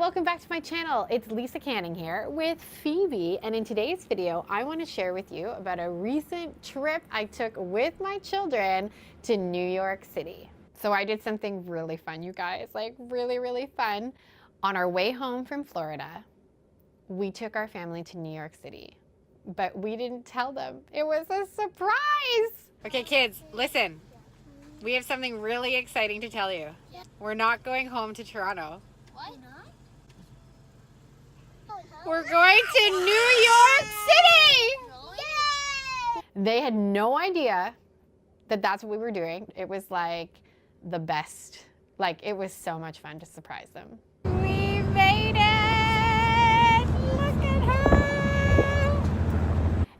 welcome back to my channel. It's Lisa Canning here with Phoebe, and in today's video I want to share with you about a recent trip I took with my children to New York City. So I did something really fun, you guys, like really fun. On our way home from Florida, we took our family to New York City, but we didn't tell them. It was a surprise. Okay, kids, listen. We have something really exciting to tell you. We're not going home to Toronto. Why not? We're going to New York City! Yay! They had no idea that that's what we were doing. It was like the best. Like, it was so much fun to surprise them. We made it! Look at her!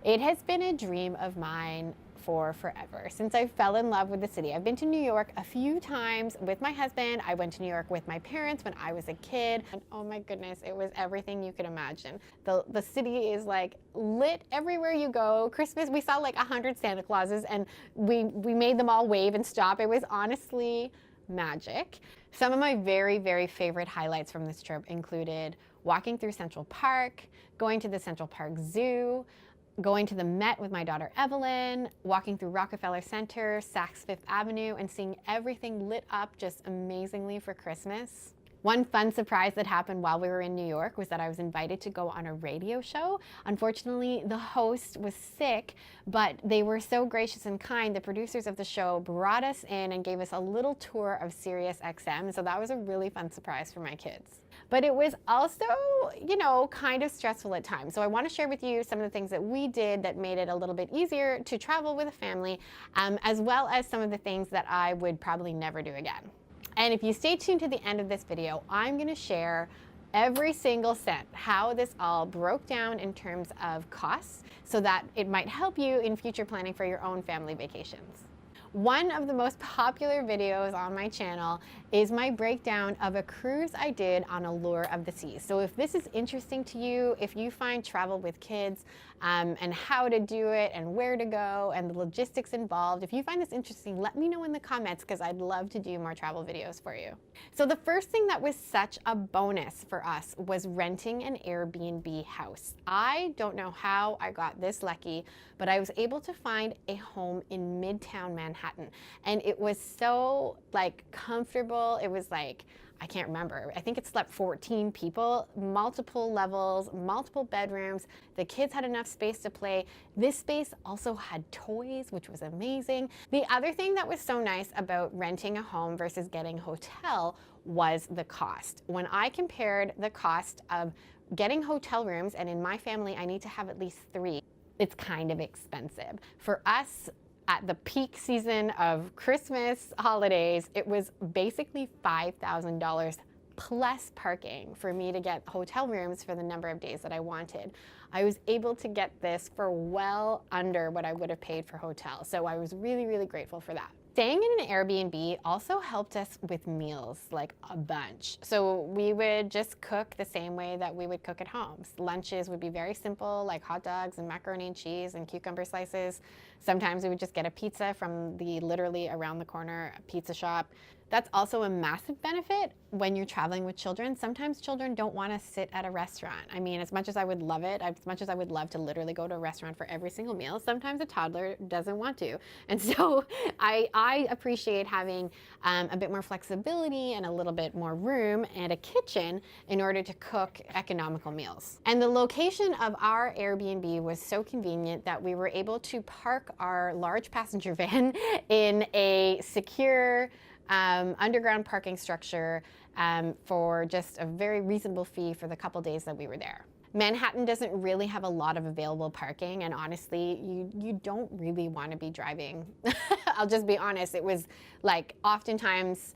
It has been a dream of mine for forever, since I fell in love with the city. I've been to New York a few times with my husband. I went to New York with my parents when I was a kid. And oh my goodness, it was everything you could imagine. The city is like lit everywhere you go. Christmas, we saw like 100 Santa Clauses and we made them all wave and stop. It was honestly magic. Some of my very favorite highlights from this trip included walking through Central Park, going to the Central Park Zoo, going to the Met with my daughter Evelyn, walking through Rockefeller Center, Saks Fifth Avenue, and seeing everything lit up just amazingly for Christmas. One fun surprise that happened while we were in New York was that I was invited to go on a radio show. Unfortunately, the host was sick, but they were so gracious and kind. The producers of the show brought us in and gave us a little tour of Sirius XM, so that was a really fun surprise for my kids. But it was also, you know, kind of stressful at times. So I want to share with you some of the things that we did that made it a little bit easier to travel with a family, as well as some of the things that I would probably never do again. And if you stay tuned to the end of this video, I'm going to share every single cent, how this all broke down in terms of costs, so that it might help you in future planning for your own family vacations. One of the most popular videos on my channel is my breakdown of a cruise I did on Allure of the Seas. So if this is interesting to you, if you find travel with kids and how to do it and where to go and the logistics involved, if you find this interesting, let me know in the comments because I'd love to do more travel videos for you. So the first thing that was such a bonus for us was renting an Airbnb house. I don't know how I got this lucky, but I was able to find a home in Midtown Manhattan, and it was so like comfortable. It was like, I can't remember. I think it slept 14 people, multiple levels, multiple bedrooms. The kids had enough space to play. This space also had toys, which was amazing. The other thing that was so nice about renting a home versus getting a hotel was the cost. When I compared the cost of getting hotel rooms, and in my family, I need to have at least 3, it's kind of expensive. For us, at the peak season of Christmas holidays, it was basically $5,000 plus parking for me to get hotel rooms for the number of days that I wanted. I was able to get this for well under what I would have paid for hotels, so I was really grateful for that. Staying in an Airbnb also helped us with meals, like a bunch. So we would just cook the same way that we would cook at home. Lunches would be very simple, like hot dogs and macaroni and cheese and cucumber slices. Sometimes we would just get a pizza from the literally around the corner pizza shop. That's also a massive benefit when you're traveling with children. Sometimes children don't want to sit at a restaurant. I mean, as much as I would love it, as much as I would love to literally go to a restaurant for every single meal, sometimes a toddler doesn't want to. And so I appreciate having a bit more flexibility and a little bit more room and a kitchen in order to cook economical meals. And the location of our Airbnb was so convenient that we were able to park our large passenger van in a secure underground parking structure for just a very reasonable fee for the couple days that we were there. Manhattan doesn't really have a lot of available parking, and honestly, you don't really want to be driving. I'll just be honest, it was like oftentimes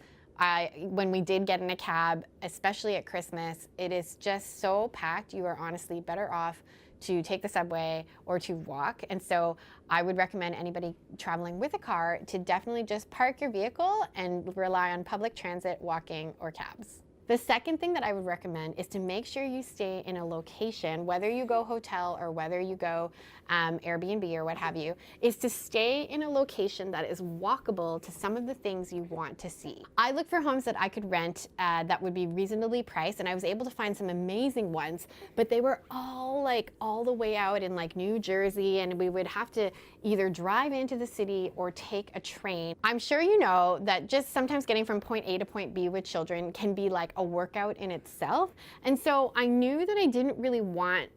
when we did get in a cab, especially at Christmas, it is just so packed. You are honestly better off to take the subway or to walk. And so I would recommend anybody traveling with a car to definitely just park your vehicle and rely on public transit, walking, or cabs. The second thing that I would recommend is to make sure you stay in a location, whether you go hotel or whether you go Airbnb or what have you, is to stay in a location that is walkable to some of the things you want to see. I looked for homes that I could rent that would be reasonably priced, and I was able to find some amazing ones, but they were all like all the way out in like New Jersey, and we would have to either drive into the city or take a train. I'm sure you know that just sometimes getting from point A to point B with children can be like a workout in itself. And so I knew that I didn't really want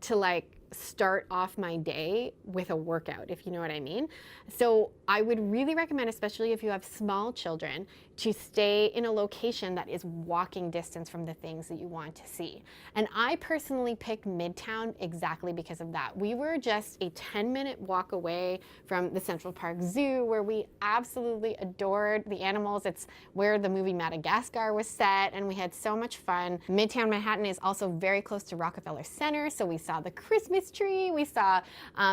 to like start off my day with a workout, if you know what I mean. So I would really recommend, especially if you have small children, to stay in a location that is walking distance from the things that you want to see. And I personally picked Midtown exactly because of that. We were just a 10-minute walk away from the Central Park Zoo, where we absolutely adored the animals. It's where the movie Madagascar was set, and we had so much fun. Midtown Manhattan is also very close to Rockefeller Center, so we saw the Christmas tree, we saw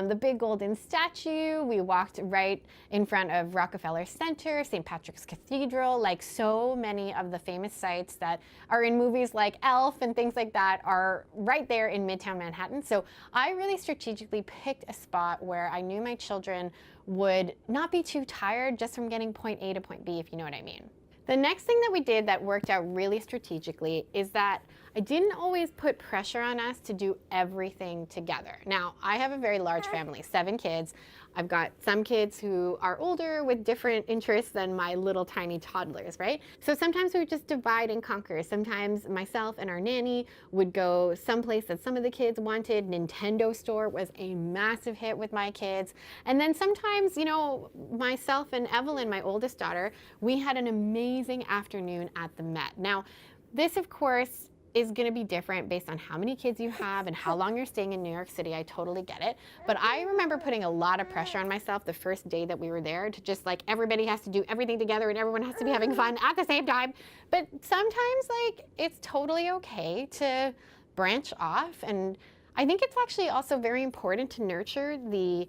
the big golden statue, we walked right in front of Rockefeller Center, St. Patrick's Cathedral. Like, so many of the famous sites that are in movies like Elf and things like that are right there in Midtown Manhattan. So I really strategically picked a spot where I knew my children would not be too tired just from getting point A to point B, if you know what I mean. The next thing that we did that worked out really strategically is that I didn't always put pressure on us to do everything together. Now, I have a very large family, 7 kids. I've got some kids who are older with different interests than my little tiny toddlers, right? So sometimes we would just divide and conquer. Sometimes myself and our nanny would go someplace that some of the kids wanted. Nintendo store was a massive hit with my kids. And then sometimes, you know, myself and Evelyn, my oldest daughter, we had an amazing afternoon at the Met. Now, this, of course, is going to be different based on how many kids you have and how long you're staying in New York City. I totally get it. But I remember putting a lot of pressure on myself the first day that we were there to just like everybody has to do everything together and everyone has to be having fun at the same time. But sometimes like it's totally okay to branch off. And I think it's actually also very important to nurture the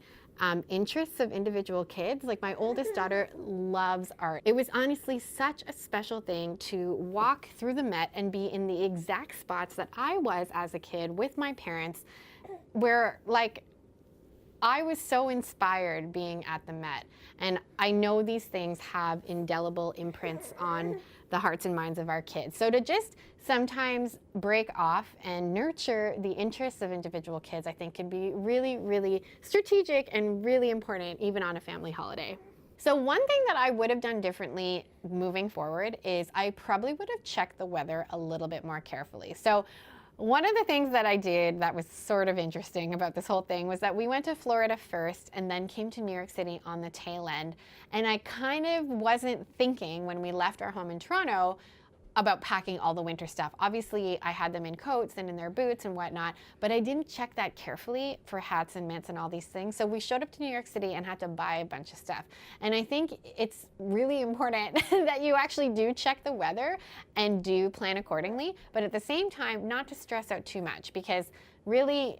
interests of individual kids. Like my oldest daughter loves art. It was honestly such a special thing to walk through the Met and be in the exact spots that I was as a kid with my parents, where like I was so inspired being at the Met. And I know these things have indelible imprints on the hearts and minds of our kids. So to just sometimes break off and nurture the interests of individual kids, I think can be really, really strategic and really important even on a family holiday. So one thing that I would have done differently moving forward is I probably would have checked the weather a little bit more carefully. So one of the things that I did that was sort of interesting about this whole thing was that we went to Florida first and then came to New York City on the tail end. And I kind of wasn't thinking when we left our home in Toronto about packing all the winter stuff. Obviously, I had them in coats and in their boots and whatnot, but I didn't check that carefully for hats and mitts and all these things. So we showed up to New York City and had to buy a bunch of stuff. And I think it's really important that you actually do check the weather and do plan accordingly, but at the same time, not to stress out too much, because really,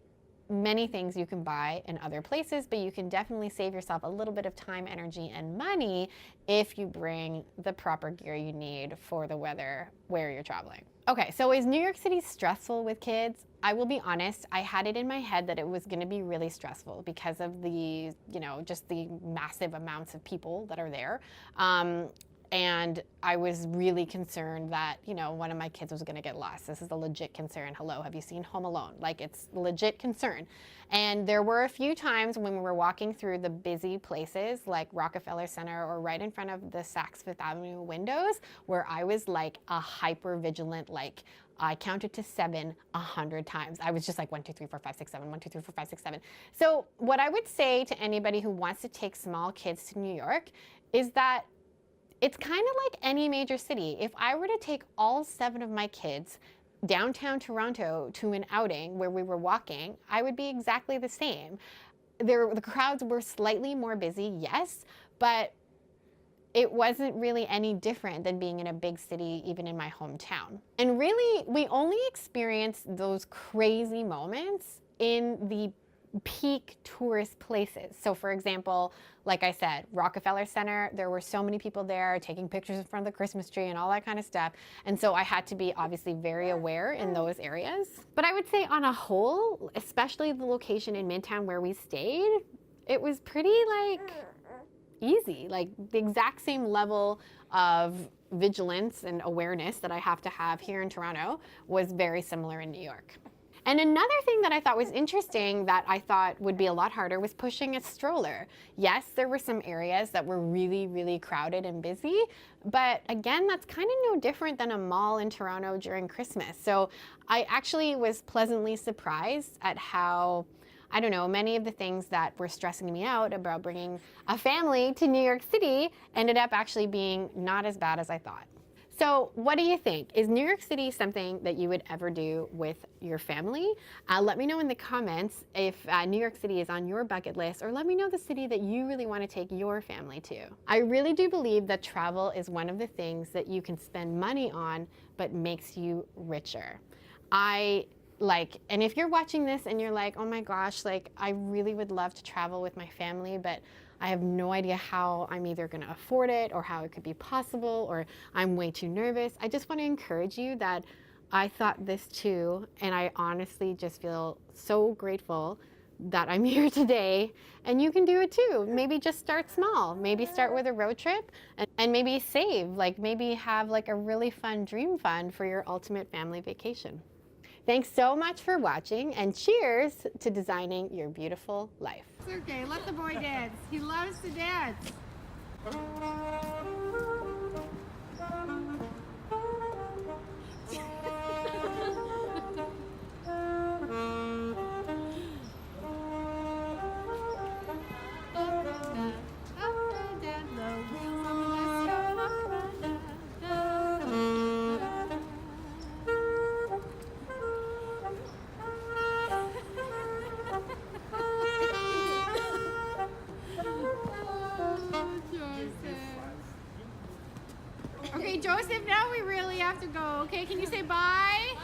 many things you can buy in other places, but you can definitely save yourself a little bit of time, energy, and money if you bring the proper gear you need for the weather where you're traveling. Okay, so is New York City stressful with kids? I will be honest, I had it in my head that it was going to be really stressful because of the, you know, just the massive amounts of people that are there. And I was really concerned that, you know, one of my kids was going to get lost. This is a legit concern. Hello, have you seen Home Alone? Like, it's a legit concern. And there were a few times when we were walking through the busy places like Rockefeller Center or right in front of the Saks Fifth Avenue windows where I was like a hyper vigilant, like I counted to 7 100 times. I was just like 1, 2, 3, 4, 5, 6, 7, 1, 2, 3, 4, 5, 6, 7. So what I would say to anybody who wants to take small kids to New York is that it's kind of like any major city. If I were to take all 7 of my kids downtown Toronto to an outing where we were walking, I would be exactly the same. The crowds were slightly more busy, yes, but it wasn't really any different than being in a big city, even in my hometown. And really, we only experience those crazy moments in the peak tourist places. So for example, like I said, Rockefeller Center, there were so many people there taking pictures in front of the Christmas tree and all that kind of stuff. And so I had to be obviously very aware in those areas. But I would say on a whole, especially the location in Midtown where we stayed, it was pretty like easy, like the exact same level of vigilance and awareness that I have to have here in Toronto was very similar in New York. And another thing that I thought was interesting that I thought would be a lot harder was pushing a stroller. Yes, there were some areas that were really, really crowded and busy, but again, that's kind of no different than a mall in Toronto during Christmas. So I actually was pleasantly surprised at how, I don't know, many of the things that were stressing me out about bringing a family to New York City ended up actually being not as bad as I thought. So what do you think? Is New York City something that you would ever do with your family? Let me know in the comments if New York City is on your bucket list, or let me know the city that you really want to take your family to. I really do believe that travel is one of the things that you can spend money on, but makes you richer. And if you're watching this and you're like, oh my gosh, like I really would love to travel with my family, but I have no idea how I'm either going to afford it or how it could be possible, or I'm way too nervous. I just want to encourage you that I thought this too, and I honestly just feel so grateful that I'm here today, and you can do it too. Maybe just start small. Maybe start with a road trip and maybe save, like maybe have like a really fun dream fund for your ultimate family vacation. Thanks so much for watching, and cheers to designing your beautiful life. It's okay, let the boy dance. He loves to dance. Okay, Joseph, now we really have to go. Okay, can you say bye?